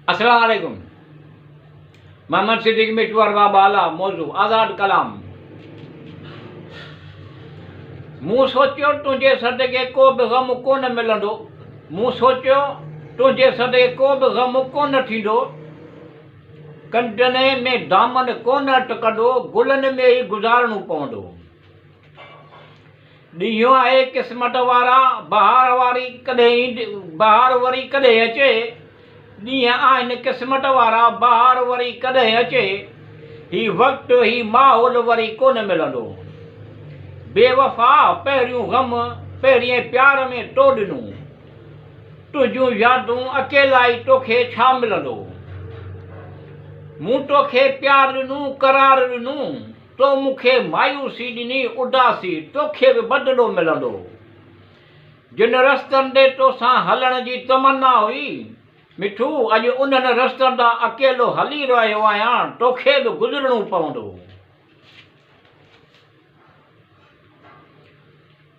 अस्सलाम वालेकुम। मोहम्मद सिद्दीक मिटवर बाला मौजू आज़ाद कलाम। मूं सोचियो तुंहिंजे सदके को बि ग़म कोन मिलंदो। मूं सोचियो तुंहिंजे सदके को बि ग़म कोन थींदो। कंडने में दामन कोन अटकंदो, गुलनि में ई गुज़ारणो पवंदो। ॾींहुं आहे क़िस्मत वारा, बहार वरी कॾहिं अचे। ॾींहं आहिनि क़िस्मत वारा, बहार वरी कॾहिं अचे। ही वक़्तु ही माहौल वरी कोन मिलंदो। बेवफ़ा पहिरियों ग़म पहिरिएं प्यार में तो ॾिनूं। तुंहिंजूं यादूं अकेला ई तोखे छा मिलंदो। मूं तोखे प्यार ॾिनूं, करार ॾिनूं, तो मूंखे मायूसी ॾिनी, उदासी, तोखे बि बदिलो मिलंदो। जिन रस्तनि ते तोसां हलण जी तमन्ना हुई, मिठू अॼु उन्हनि रस्तनि तां अकेलो हली रहियो आहियां, तोखे बि गुज़रणो पवंदो।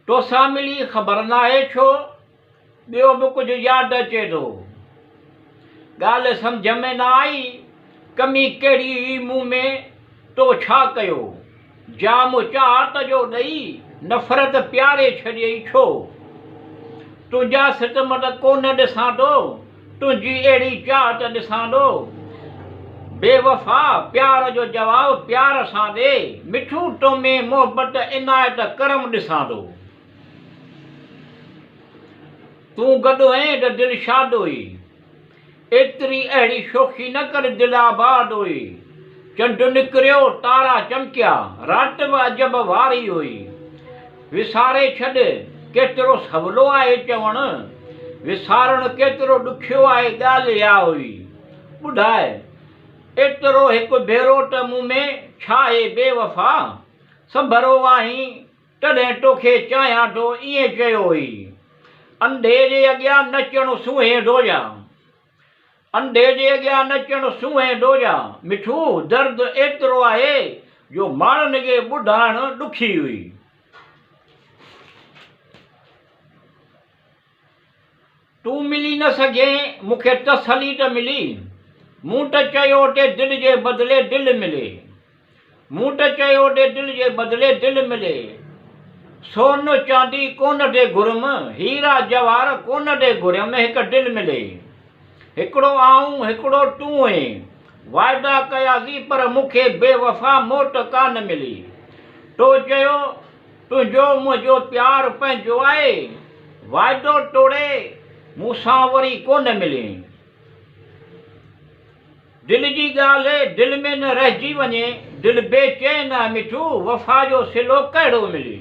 तोसां मिली ख़बर नाहे छो ॿियो बि कुझु यादि अचे थो। ॻाल्हि सम्झ में न आई, कमी कहिड़ी हुई मूं में, तो छा कयो। जाम चाहत जो ॾेई नफ़रत प्यारे छॾियई छो। तुंहिंजा सितम त कोन ॾिसां थो, तुंहिंजी अहिड़ी चाहत ॾिसां थो। बेवफ़ा प्यार जो जवाबु प्यार सां ॾे, मिठू तो में मोहबत इनायत करम ॾिसां थो। तूं गॾु आहीं त दिलि शाद हुई, एतिरी अहिड़ी शोखी न कर, दिलि आबाद हुई। चंडु निकिरियो, तारा चमकिया, राति बि अजब वारी हुई। विसारे छॾ, केतिरो सवलो आहे चवणु, विसारणु केतिरो ॾुखियो आहे, ॻाल्हि इहा हुई। ॿुधाए एतिरो हिकु भेरो त मूं में छा आहे बेवफ़ा। संभरो आहीं तॾहिं तोखे चाहियां थो, ईअं चयो हुई। अंधे जे अॻियां नचणु सूंहें डोजा, अंधे जे अॻियां नचणु सूंहें डोजा। मिठू दर्द एतिरो आहे जो माण्हुनि खे ॿुधाइणु ॾुखी हुई। तूं मिली न सघें, मूंखे तसली त मिली। मूं त चयो ते दिलि जे बदिले दिलि मिले। मूं त चयो ते दिलि जे बदिले दिलि मिले। सोन चांदी कोन ते घुरम, हीरा जवाहर कोन ते घुरम, हिकु दिलि मिले। हिकिड़ो आऊं हिकिड़ो तूं आहीं, वाइदा कयासीं पर मूंखे बेवफ़ा मोट कान मिली। तो चयो तुंहिंजो मुंहिंजो प्यार पंहिंजो आहे, वाइदो तोड़े मूंसां वरी कोन मिले। दिलि जी ॻाल्हि दिलि में न रहिजी वञे, दिलि बेचैन आहे मिठू, वफ़ा जो सिलो कहिड़ो मिले।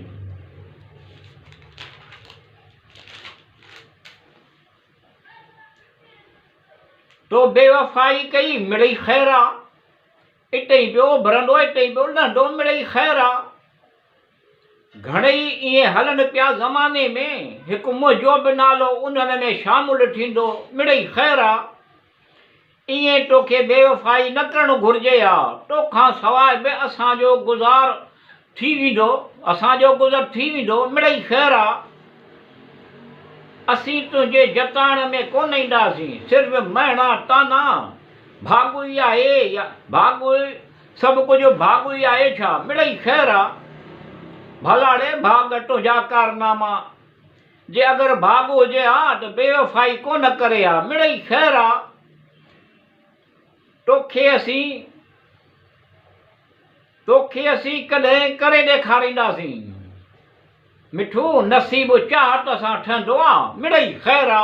तो बेवफ़ाई कई, मिड़ई ख़ैरा, इते ई पियो भरंदो, इते ई पियो लहंदो, मिड़ई ख़ैरा। घणेई ईअं हलनि पिया ज़माने में, हिकु मुंहिंजो बि नालो उन्हनि में शामिलु थींदो, मिड़ई ख़ैरा। ईअं तोखे बेवफ़ाई न करणु घुरिजे हा, तोखां सवाइ बि असांजो गुज़ार थी वेंदो, असांजो गुज़र थी वेंदो, मिड़ई ख़ैरा। असीं तुंहिंजे जताइण में कोन ईंदासीं, सिर्फ़ु महणा ताना। भाॻु ई आहे या भाॻु, सभु कुझु भाॻु ई आहे छा, मिड़ई ख़ैरा। भलाड़े भाॻ तुंहिंजा कारनामा, जे अगरि भाॻु हुजे हा त बेवफ़ाई कोन करे हा, मिड़ई ख़ैरा। तोखे असीं कॾहिं करे ॾेखारींदासीं, मिठू नसीब चाहत सां ठहंदो आहे, मिड़ई ख़ैरा।